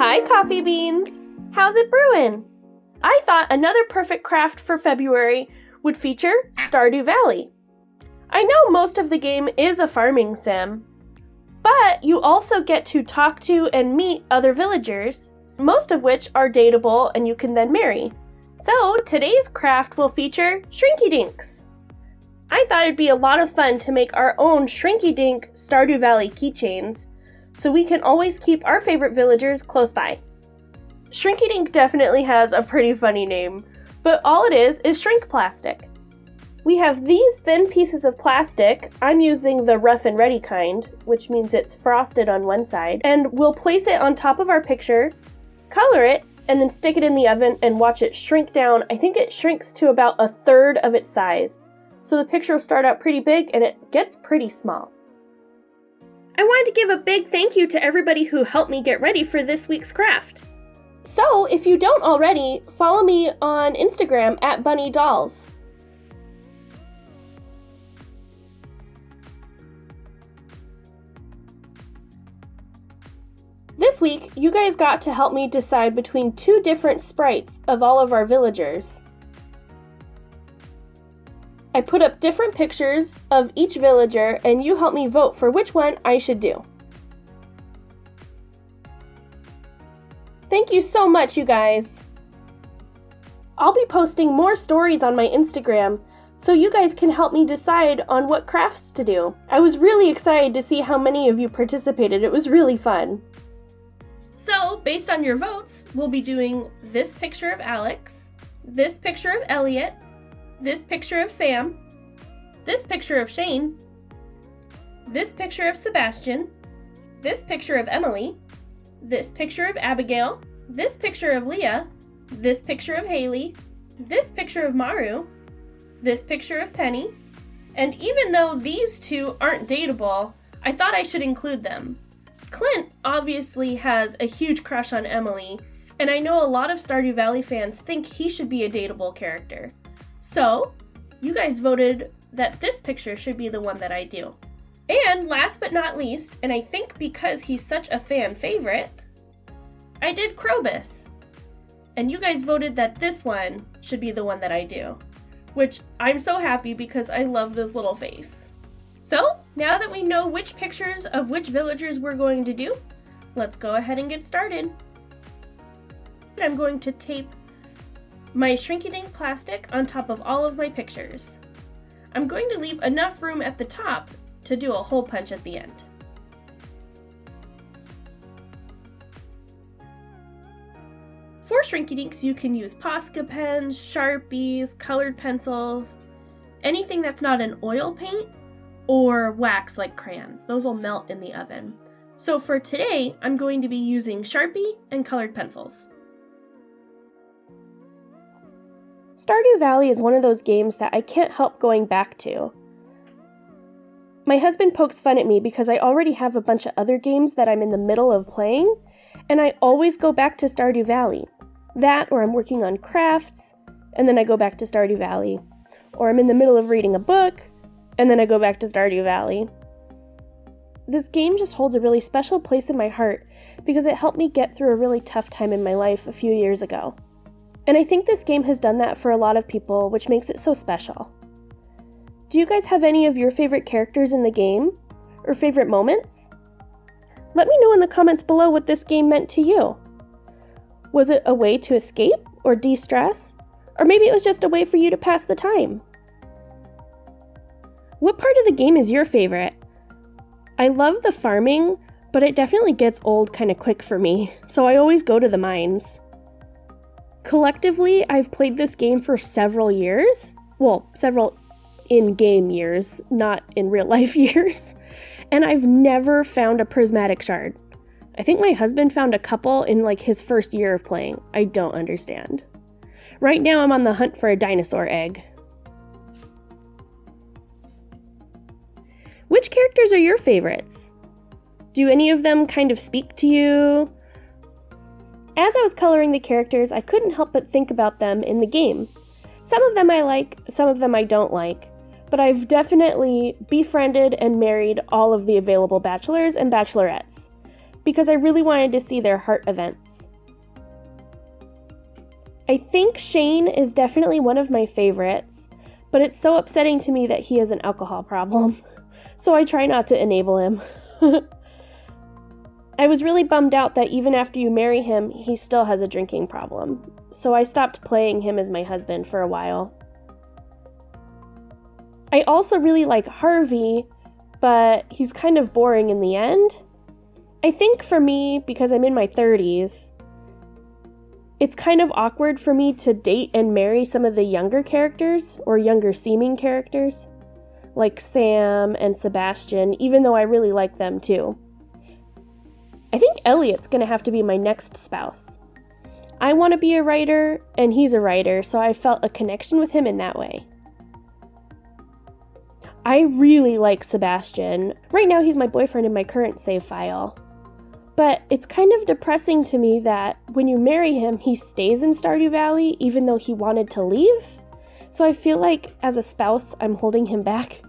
Hi, coffee beans! How's it brewing? I thought another perfect craft for February would feature Stardew Valley. I know most of the game is a farming sim, but you also get to talk to and meet other villagers, most of which are dateable and you can then marry. So today's craft will feature Shrinky Dinks. I thought it'd be a lot of fun to make our own Shrinky Dink Stardew Valley keychains, so we can always keep our favorite villagers close by. Shrinky Dink definitely has a pretty funny name, but all it is shrink plastic. We have these thin pieces of plastic. I'm using the Rough and Ready kind, which means it's frosted on one side, and we'll place it on top of our picture, color it, and then stick it in the oven and watch it shrink down. I think it shrinks to about a third of its size. So the picture will start out pretty big and it gets pretty small. I wanted to give a big thank you to everybody who helped me get ready for this week's craft. So if you don't already, follow me on Instagram at BunnieDolls. This week, you guys got to help me decide between two different sprites of all of our villagers. I put up different pictures of each villager and you helped me vote for which one I should do. Thank you so much, you guys. I'll be posting more stories on my Instagram so you guys can help me decide on what crafts to do. I was really excited to see how many of you participated. It was really fun. So, based on your votes, we'll be doing this picture of Alex, this picture of Elliot, this picture of Sam, this picture of Shane, this picture of Sebastian, this picture of Emily, this picture of Abigail, this picture of Leah, this picture of Haley, this picture of Maru, this picture of Penny, and even though these two aren't dateable, I thought I should include them. Clint obviously has a huge crush on Emily, and I know a lot of Stardew Valley fans think he should be a dateable character. So, you guys voted that this picture should be the one that I do. And last but not least, and I think because he's such a fan favorite, I did Krobus. And you guys voted that this one should be the one that I do, which I'm so happy because I love this little face. So, now that we know which pictures of which villagers we're going to do, let's go ahead and get started. I'm going to tape my Shrinky Dink plastic on top of all of my pictures. I'm going to leave enough room at the top to do a hole punch at the end. For Shrinky Dinks, you can use Posca pens, Sharpies, colored pencils, anything that's not an oil paint, or wax like crayons. Those will melt in the oven. So for today, I'm going to be using Sharpie and colored pencils. Stardew Valley is one of those games that I can't help going back to. My husband pokes fun at me because I already have a bunch of other games that I'm in the middle of playing, and I always go back to Stardew Valley. That, or I'm working on crafts, and then I go back to Stardew Valley. Or I'm in the middle of reading a book, and then I go back to Stardew Valley. This game just holds a really special place in my heart because it helped me get through a really tough time in my life a few years ago. And I think this game has done that for a lot of people, which makes it so special. Do you guys have any of your favorite characters in the game? Or favorite moments? Let me know in the comments below what this game meant to you. Was it a way to escape or de-stress? Or maybe it was just a way for you to pass the time? What part of the game is your favorite? I love the farming, but it definitely gets old kind of quick for me, so I always go to the mines. Collectively, I've played this game for several years. Well, several in-game years, not in real-life years. And I've never found a prismatic shard. I think my husband found a couple in like his first year of playing. I don't understand. Right now I'm on the hunt for a dinosaur egg. Which characters are your favorites? Do any of them kind of speak to you? As I was coloring the characters, I couldn't help but think about them in the game. Some of them I like, some of them I don't like, but I've definitely befriended and married all of the available bachelors and bachelorettes, because I really wanted to see their heart events. I think Shane is definitely one of my favorites, but it's so upsetting to me that he has an alcohol problem, so I try not to enable him. I was really bummed out that even after you marry him, he still has a drinking problem, so I stopped playing him as my husband for a while. I also really like Harvey, but he's kind of boring in the end. I think for me, because I'm in my 30s, it's kind of awkward for me to date and marry some of the younger characters, or younger seeming characters, like Sam and Sebastian, even though I really like them too. I think Elliot's gonna have to be my next spouse. I want to be a writer, and he's a writer, so I felt a connection with him in that way. I really like Sebastian. Right now he's my boyfriend in my current save file. But it's kind of depressing to me that when you marry him, he stays in Stardew Valley even though he wanted to leave. So I feel like as a spouse, I'm holding him back.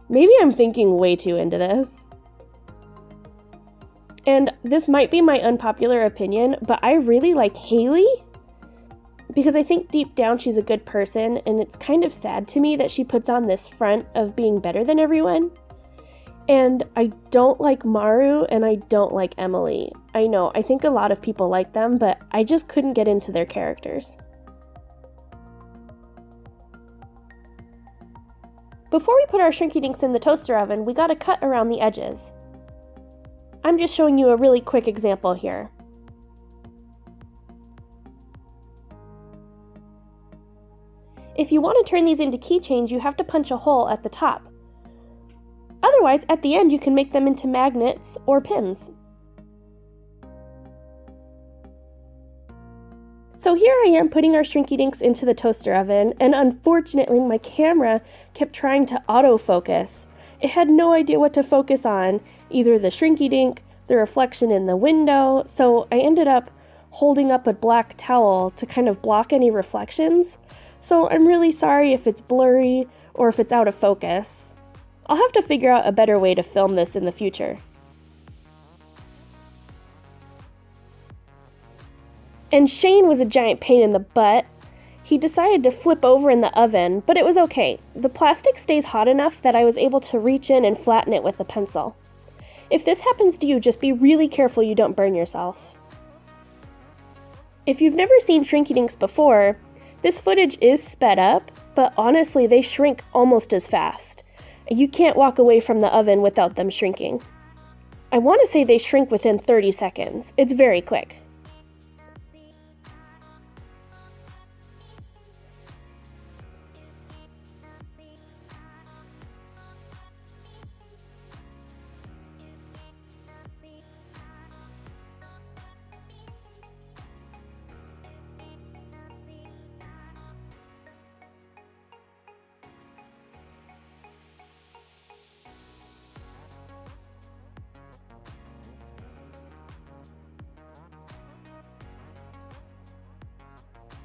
Maybe I'm thinking way too into this. And this might be my unpopular opinion, but I really like Haley because I think deep down she's a good person, and it's kind of sad to me that she puts on this front of being better than everyone. And I don't like Maru, and I don't like Emily. I know, I think a lot of people like them, but I just couldn't get into their characters. Before we put our Shrinky Dinks in the toaster oven, we gotta cut around the edges. I'm just showing you a really quick example here. If you want to turn these into keychains, you have to punch a hole at the top. Otherwise, at the end, you can make them into magnets or pins. So here I am putting our Shrinky Dinks into the toaster oven, and unfortunately my camera kept trying to autofocus. It had no idea what to focus on, either the Shrinky Dink, the reflection in the window, so I ended up holding up a black towel to kind of block any reflections. So I'm really sorry if it's blurry or if it's out of focus. I'll have to figure out a better way to film this in the future. And Shane was a giant pain in the butt. He decided to flip over in the oven, but it was okay. The plastic stays hot enough that I was able to reach in and flatten it with a pencil. If this happens to you, just be really careful you don't burn yourself. If you've never seen Shrinky Dinks before, this footage is sped up, but honestly they shrink almost as fast. You can't walk away from the oven without them shrinking. I want to say they shrink within 30 seconds. It's very quick.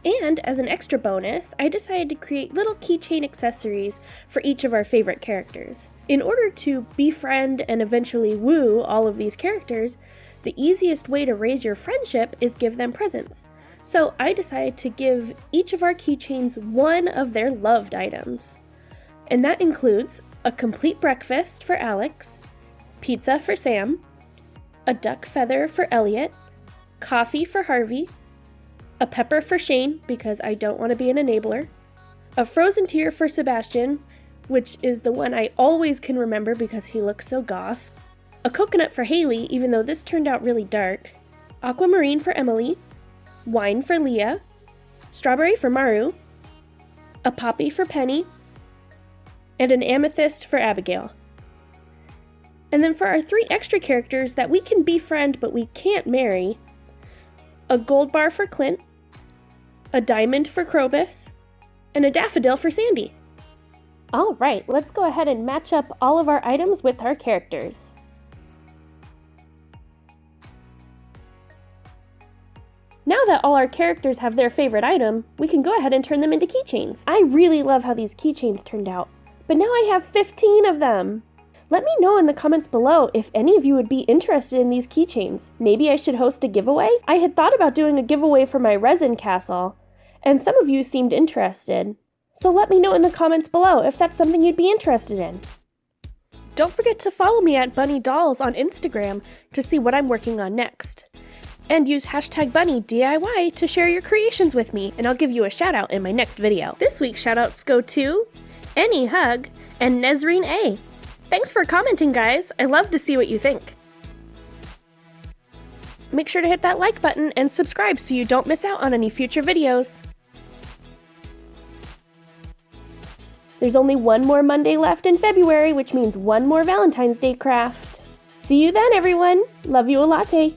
And as an extra bonus, I decided to create little keychain accessories for each of our favorite characters. In order to befriend and eventually woo all of these characters, the easiest way to raise your friendship is give them presents. So I decided to give each of our keychains one of their loved items. And that includes a complete breakfast for Alex, pizza for Sam, a duck feather for Elliot, coffee for Harvey, a pepper for Shane, because I don't want to be an enabler, a frozen tear for Sebastian, which is the one I always can remember because he looks so goth, a coconut for Haley, even though this turned out really dark, aquamarine for Emily, wine for Leah, strawberry for Maru, a poppy for Penny, and an amethyst for Abigail. And then for our 3 extra characters that we can befriend but we can't marry, a gold bar for Clint, a diamond for Krobus, and a daffodil for Sandy. Alright, let's go ahead and match up all of our items with our characters. Now that all our characters have their favorite item, we can go ahead and turn them into keychains. I really love how these keychains turned out, but now I have 15 of them! Let me know in the comments below if any of you would be interested in these keychains. Maybe I should host a giveaway? I had thought about doing a giveaway for my resin castle, and some of you seemed interested. So let me know in the comments below if that's something you'd be interested in. Don't forget to follow me at BunnieDolls on Instagram to see what I'm working on next. And use hashtag BunnieDIY to share your creations with me, and I'll give you a shout out in my next video. This week's shout outs go to Any Hug and Nezreen A. Thanks for commenting, guys. I love to see what you think. Make sure to hit that like button and subscribe so you don't miss out on any future videos. There's only one more Monday left in February, which means one more Valentine's Day craft. See you then, everyone. Love you a latte.